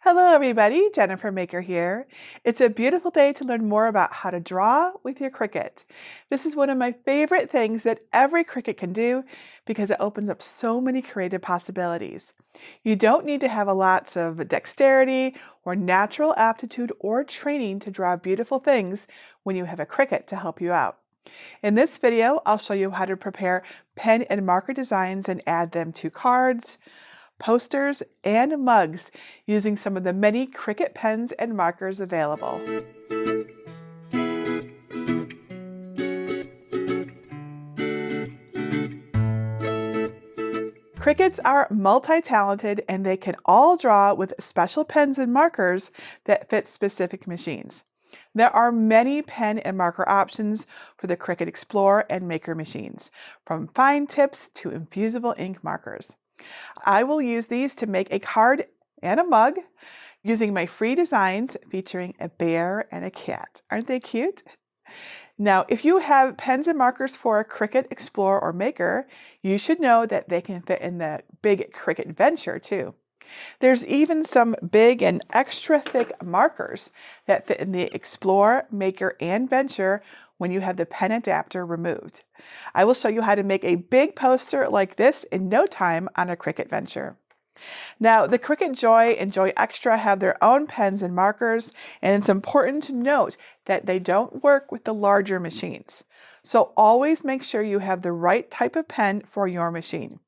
Hello everybody, JenniferMaker here. It's a beautiful day to learn more about how to draw with your Cricut. This is one of my favorite things that every Cricut can do because it opens up so many creative possibilities. You don't need to have lots of dexterity or natural aptitude or training to draw beautiful things when you have a Cricut to help you out. In this video, I'll show you how to prepare pen and marker designs and add them to cards, posters, and mugs using some of the many Cricut pens and markers available. Cricuts are multi-talented and they can all draw with special pens and markers that fit specific machines. There are many pen and marker options for the Cricut Explorer and Maker machines, from fine tips to infusible ink markers. I will use these to make a card and a mug using my free designs featuring a bear and a cat. Aren't they cute? Now, if you have pens and markers for a Cricut Explorer or Maker, you should know that they can fit in the big Cricut Venture too. There's even some big and extra thick markers that fit in the Explorer, Maker, and Venture when you have the pen adapter removed. I will show you how to make a big poster like this in no time on a Cricut Venture. Now, the Cricut Joy and Joy Extra have their own pens and markers, and it's important to note that they don't work with the larger machines. So always make sure you have the right type of pen for your machine.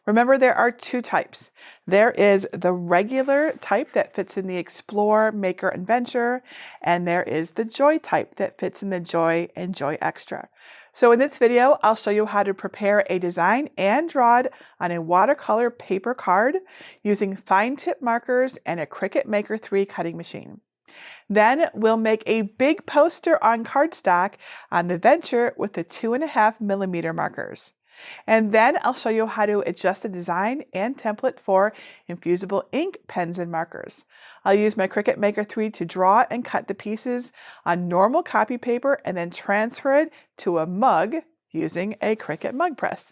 Remember, there are two types. There is the regular type that fits in the Explorer, Maker, and Venture, and there is the Joy type that fits in the Joy and Joy Extra. So in this video, I'll show you how to prepare a design and draw it on a watercolor paper card using fine tip markers and a Cricut Maker 3 cutting machine. Then we'll make a big poster on cardstock on the Venture with the 2.5mm markers. And then I'll show you how to adjust the design and template for infusible ink pens and markers. I'll use my Cricut Maker 3 to draw and cut the pieces on normal copy paper and then transfer it to a mug using a Cricut mug press.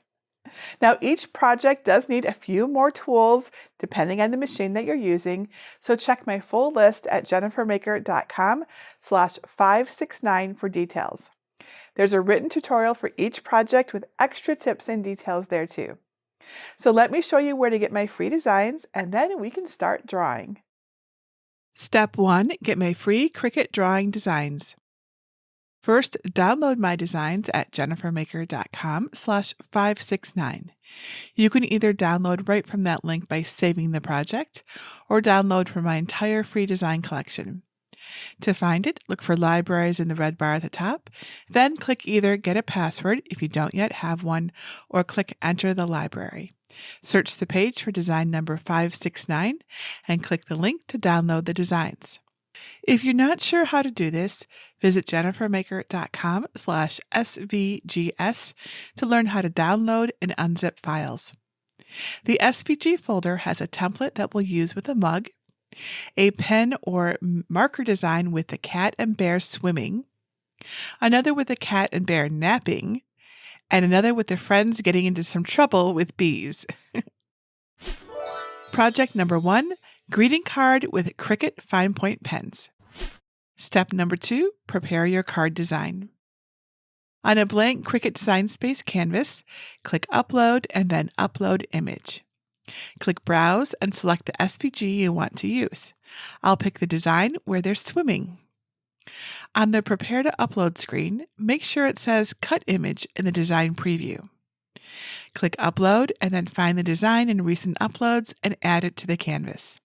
Now, each project does need a few more tools depending on the machine that you're using, so check my full list at JenniferMaker.com/569 for details. There's a written tutorial for each project with extra tips and details there too. So let me show you where to get my free designs and then we can start drawing. Step 1. Get my free Cricut drawing designs. First, download my designs at JenniferMaker.com/569. You can either download right from that link by saving the project or download from my entire free design collection. To find it, look for Libraries in the red bar at the top, then click either Get a Password if you don't yet have one, or click Enter the Library. Search the page for design number 569 and click the link to download the designs. If you're not sure how to do this, visit JenniferMaker.com/svgs to learn how to download and unzip files. The SVG folder has a template that we'll use with a mug, a pen or marker design with the cat and bear swimming, another with the cat and bear napping, and another with the friends getting into some trouble with bees. Project number 1, greeting card with Cricut fine point pens. Step number 2, prepare your card design. On a blank Cricut Design Space canvas, click Upload and then Upload Image. Click Browse and select the SVG you want to use. I'll pick the design where they're swimming. On the Prepare to Upload screen, make sure it says Cut Image in the design preview. Click Upload and then find the design in Recent Uploads and add it to the canvas.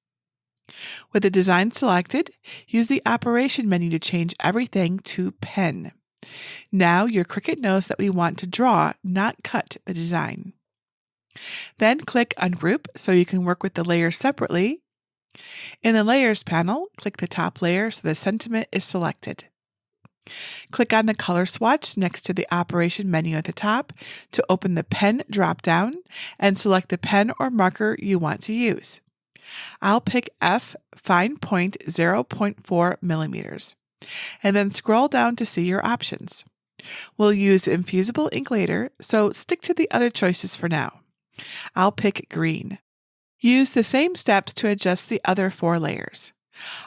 With the design selected, use the Operation menu to change everything to Pen. Now your Cricut knows that we want to draw, not cut the design. Then click Ungroup so you can work with the layers separately. In the Layers panel, click the top layer so the sentiment is selected. Click on the color swatch next to the Operation menu at the top to open the Pen drop-down and select the pen or marker you want to use. I'll pick F Fine Point 0.4 millimeters, and then scroll down to see your options. We'll use infusible ink later, so stick to the other choices for now. I'll pick green. Use the same steps to adjust the other 4 layers.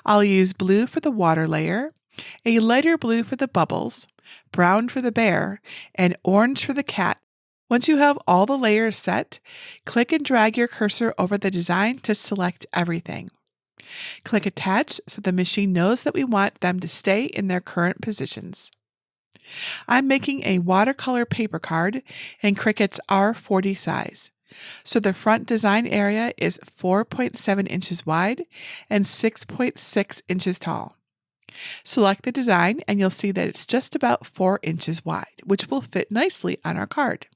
I'll use blue for the water layer, a lighter blue for the bubbles, brown for the bear, and orange for the cat. Once you have all the layers set, click and drag your cursor over the design to select everything. Click Attach so the machine knows that we want them to stay in their current positions. I'm making a watercolor paper card in Cricut's R40 size. So the front design area is 4.7 inches wide and 6.6 inches tall. Select the design and you'll see that it's just about 4 inches wide, which will fit nicely on our card.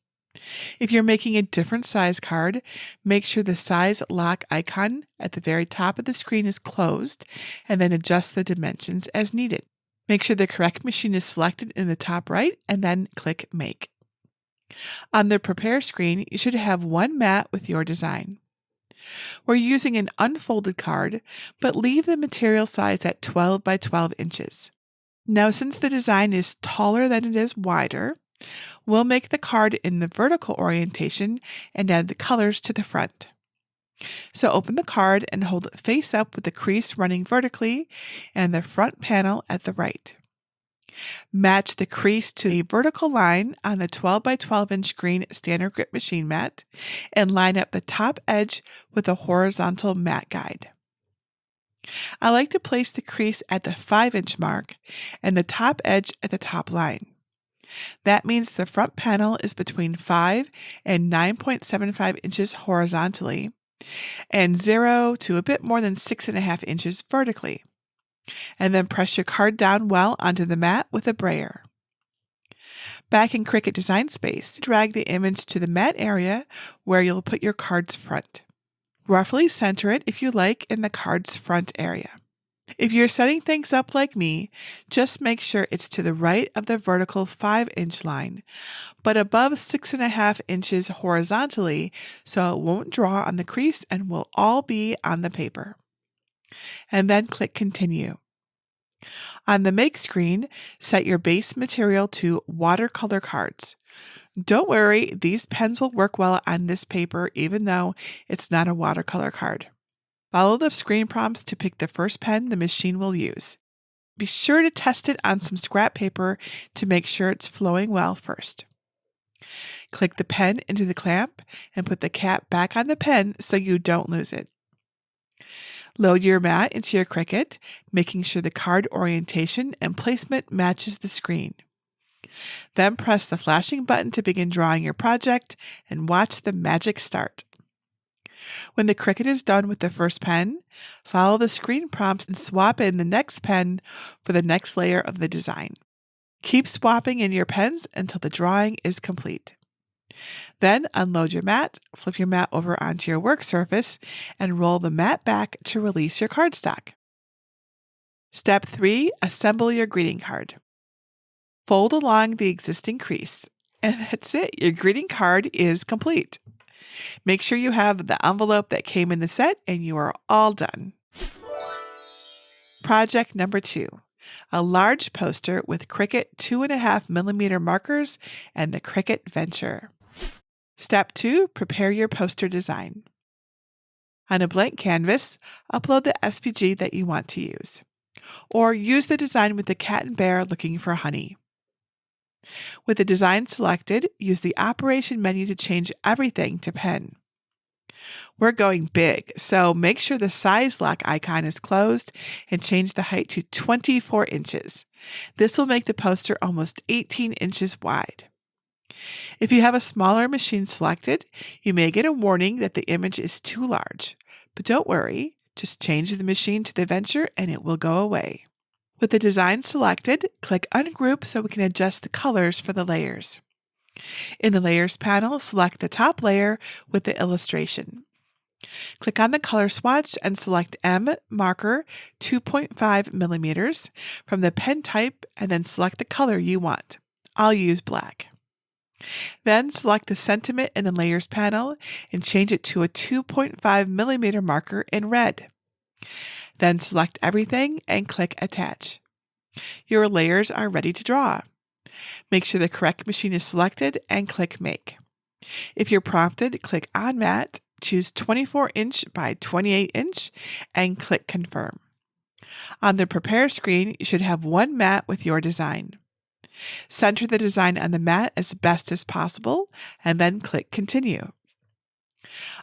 If you're making a different size card, make sure the size lock icon at the very top of the screen is closed and then adjust the dimensions as needed. Make sure the correct machine is selected in the top right and then click Make. On the Prepare screen, you should have one mat with your design. We're using an unfolded card, but leave the material size at 12 by 12 inches. Now, since the design is taller than it is wider, we'll make the card in the vertical orientation and add the colors to the front. So open the card and hold it face up with the crease running vertically and the front panel at the right. Match the crease to a vertical line on the 12 by 12 inch green standard grip machine mat and line up the top edge with a horizontal mat guide. I like to place the crease at the 5-inch mark and the top edge at the top line. That means the front panel is between 5 and 9.75 inches horizontally and 0 to a bit more than 6.5 inches vertically. And then press your card down well onto the mat with a brayer. Back in Cricut Design Space, drag the image to the mat area where you'll put your card's front. Roughly center it if you like in the card's front area. If you're setting things up like me, just make sure it's to the right of the vertical 5-inch line, but above 6.5 inches horizontally so it won't draw on the crease and will all be on the paper. And then click Continue. On the Make screen, set your base material to watercolor cards. Don't worry, these pens will work well on this paper even though it's not a watercolor card. Follow the screen prompts to pick the first pen the machine will use. Be sure to test it on some scrap paper to make sure it's flowing well first. Click the pen into the clamp and put the cap back on the pen so you don't lose it. Load your mat into your Cricut, making sure the card orientation and placement matches the screen. Then press the flashing button to begin drawing your project and watch the magic start. When the Cricut is done with the first pen, follow the screen prompts and swap in the next pen for the next layer of the design. Keep swapping in your pens until the drawing is complete. Then unload your mat, flip your mat over onto your work surface, and roll the mat back to release your cardstock. Step 3. Assemble your greeting card. Fold along the existing crease, and that's it. Your greeting card is complete. Make sure you have the envelope that came in the set, and you are all done. Project number 2. A large poster with Cricut 2.5mm markers and the Cricut Venture. Step 2. Prepare your poster design. On a blank canvas, upload the SVG that you want to use. Or use the design with the cat and bear looking for honey. With the design selected, use the operation menu to change everything to pen. We're going big, so make sure the size lock icon is closed and change the height to 24 inches. This will make the poster almost 18 inches wide. If you have a smaller machine selected, you may get a warning that the image is too large. But don't worry, just change the machine to the Venture and it will go away. With the design selected, click Ungroup so we can adjust the colors for the layers. In the Layers panel, select the top layer with the illustration. Click on the color swatch and select M marker 2.5mm from the pen type and then select the color you want. I'll use black. Then select the sentiment in the Layers panel and change it to a 2.5mm marker in red. Then select everything and click Attach. Your layers are ready to draw. Make sure the correct machine is selected and click Make. If you're prompted, click On Mat choose 24" by 28" and click Confirm. On the Prepare screen, you should have one mat with your design. Center the design on the mat as best as possible, and then click Continue.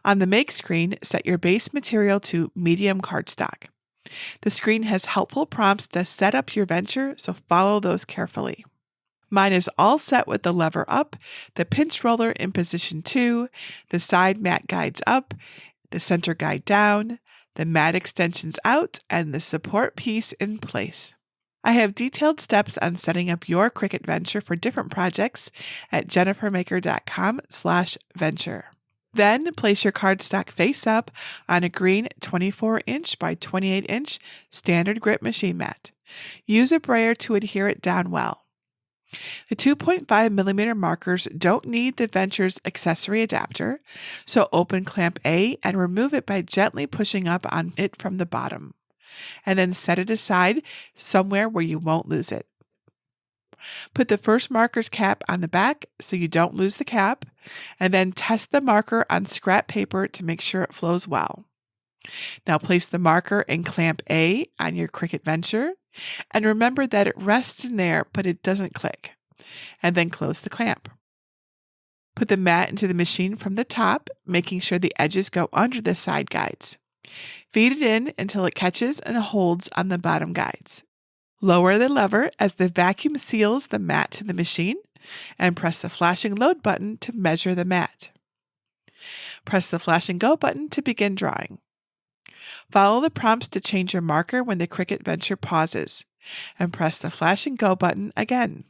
On the Make screen, set your base material to medium cardstock. The screen has helpful prompts to set up your venture, so follow those carefully. Mine is all set with the lever up, the pinch roller in position 2, the side mat guides up, the center guide down, the mat extensions out, and the support piece in place. I have detailed steps on setting up your Cricut venture for different projects at JenniferMaker.com/venture. Then place your cardstock face up on a green 24" by 28" standard grip machine mat. Use a brayer to adhere it down well. The 2.5mm markers don't need the venture's accessory adapter, so open clamp A and remove it by gently pushing up on it from the bottom, and then set it aside somewhere where you won't lose it. Put the first marker's cap on the back so you don't lose the cap, and then test the marker on scrap paper to make sure it flows well. Now place the marker in clamp A on your Cricut venture, and remember that it rests in there but it doesn't click, and then close the clamp. Put the mat into the machine from the top, making sure the edges go under the side guides. Feed it in until it catches and holds on the bottom guides. Lower the lever as the vacuum seals the mat to the machine, and press the flashing load button to measure the mat. Press the flash and go button to begin drawing. Follow the prompts to change your marker when the Cricut venture pauses, and press the flash and go button again.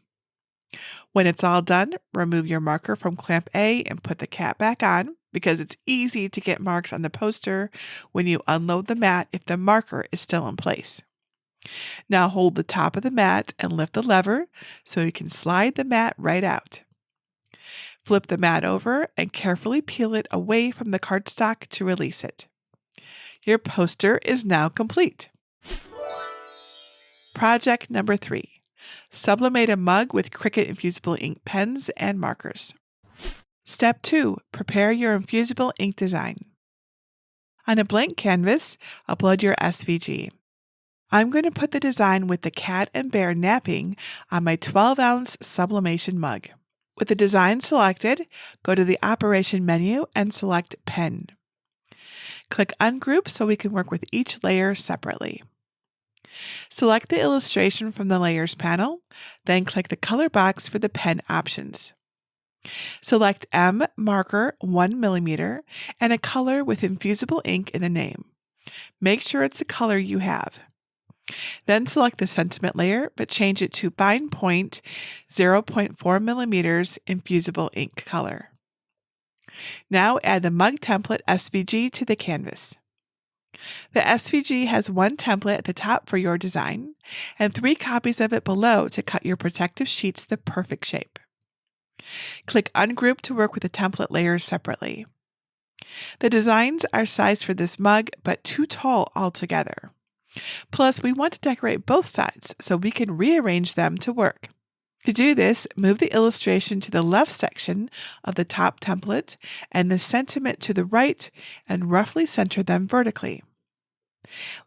When it's all done, remove your marker from clamp A and put the cap back on, because it's easy to get marks on the poster when you unload the mat if the marker is still in place. Now hold the top of the mat and lift the lever so you can slide the mat right out. Flip the mat over and carefully peel it away from the cardstock to release it. Your poster is now complete. Project number 3. Sublimate a mug with Cricut infusible ink pens and markers. Step 2. Prepare your infusible ink design. On a blank canvas, upload your SVG. I'm going to put the design with the cat and bear napping on my 12-ounce sublimation mug. With the design selected, go to the Operation menu and select Pen. Click Ungroup so we can work with each layer separately. Select the illustration from the Layers panel, then click the color box for the pen options. Select M marker 1mm and a color with infusible ink in the name. Make sure it's the color you have. Then select the sentiment layer, but change it to fine point 0.4mm infusible ink color. Now add the mug template SVG to the canvas. The SVG has one template at the top for your design, and 3 copies of it below to cut your protective sheets the perfect shape. Click Ungroup to work with the template layers separately. The designs are sized for this mug, but too tall altogether. Plus, we want to decorate both sides so we can rearrange them to work. To do this, move the illustration to the left section of the top template and the sentiment to the right and roughly center them vertically.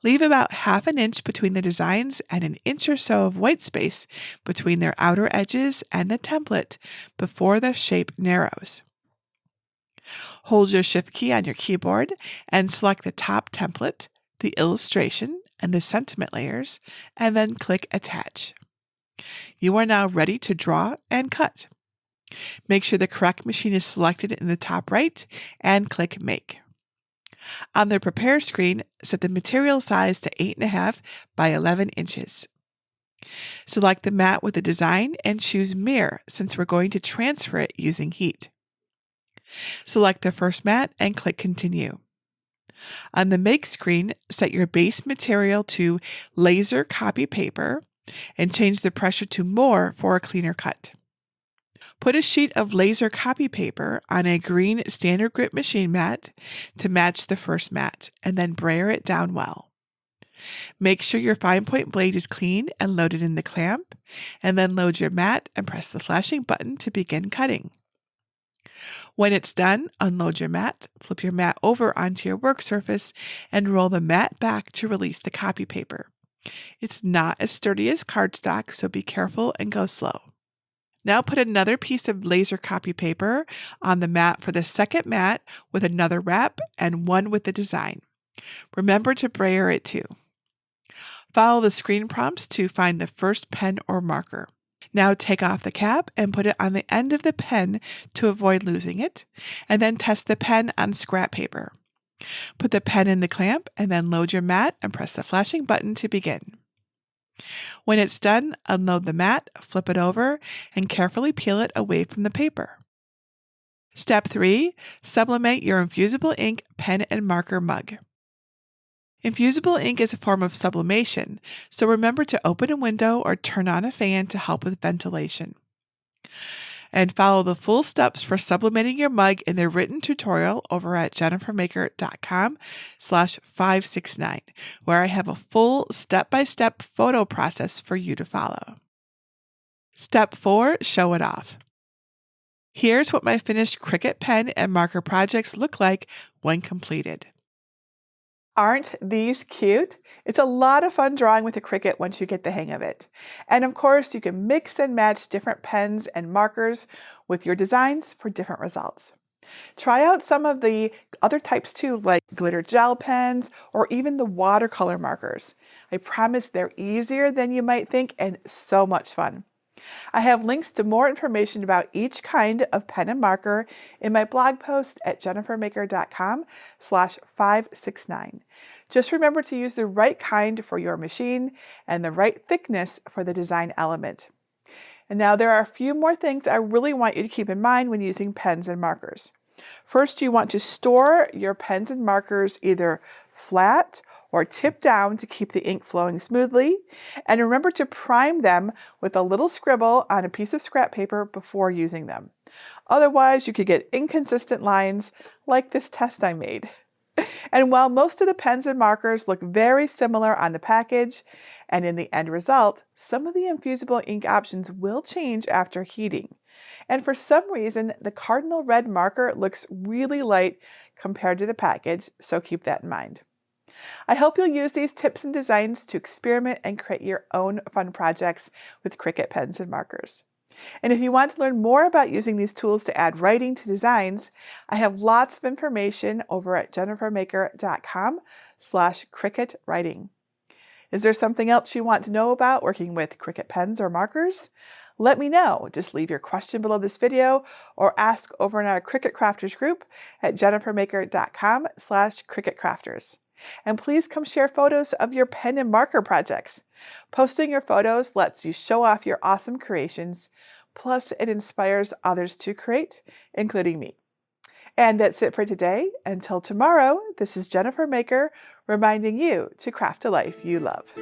Leave about ½ an inch between the designs and an inch or so of white space between their outer edges and the template before the shape narrows. Hold your Shift key on your keyboard and select the top template, the illustration, and the sentiment layers, and then click Attach. You are now ready to draw and cut. Make sure the correct machine is selected in the top right and click Make. On the Prepare screen, set the material size to 8.5 by 11 inches. Select the mat with the design and choose Mirror since we're going to transfer it using heat. Select the first mat and click Continue. On the Make screen, set your base material to laser copy paper and change the pressure to more for a cleaner cut. Put a sheet of laser copy paper on a green standard grip machine mat to match the first mat, and then brayer it down well. Make sure your fine point blade is clean and loaded in the clamp, and then load your mat and press the flashing button to begin cutting. When it's done, unload your mat, flip your mat over onto your work surface, and roll the mat back to release the copy paper. It's not as sturdy as cardstock, so be careful and go slow. Now put another piece of laser copy paper on the mat for the second mat with another wrap and one with the design. Remember to brayer it too. Follow the screen prompts to find the first pen or marker. Now take off the cap and put it on the end of the pen to avoid losing it, and then test the pen on scrap paper. Put the pen in the clamp and then load your mat and press the flashing button to begin. When it's done, unload the mat, flip it over, and carefully peel it away from the paper. Step 3. Sublimate your infusible ink pen and marker mug. Infusible ink is a form of sublimation, so remember to open a window or turn on a fan to help with ventilation. And follow the full steps for sublimating your mug in the written tutorial over at JenniferMaker.com/569, where I have a full step-by-step photo process for you to follow. Step 4. Show it off. Here's what my finished Cricut pen and marker projects look like when completed. Aren't these cute? It's a lot of fun drawing with a Cricut once you get the hang of it. And of course, you can mix and match different pens and markers with your designs for different results. Try out some of the other types too, like glitter gel pens or even the watercolor markers. I promise they're easier than you might think and so much fun. I have links to more information about each kind of pen and marker in my blog post at JenniferMaker.com/569. Just remember to use the right kind for your machine and the right thickness for the design element. And now there are a few more things I really want you to keep in mind when using pens and markers. First, you want to store your pens and markers either flat or tip down to keep the ink flowing smoothly. And remember to prime them with a little scribble on a piece of scrap paper before using them. Otherwise, you could get inconsistent lines like this test I made. And while most of the pens and markers look very similar on the package and in the end result, some of the infusible ink options will change after heating. And for some reason, the cardinal red marker looks really light compared to the package, so keep that in mind. I hope you'll use these tips and designs to experiment and create your own fun projects with Cricut pens and markers. And if you want to learn more about using these tools to add writing to designs, I have lots of information over at JenniferMaker.com/Cricut writing. Is there something else you want to know about working with Cricut pens or markers? Let me know. Just leave your question below this video or ask over in our Cricut Crafters group at JenniferMaker.com/Cricut Crafters. And please come share photos of your pen and marker projects. Posting your photos lets you show off your awesome creations, plus it inspires others to create, including me. And that's it for today. Until tomorrow, this is Jennifer Maker reminding you to craft a life you love.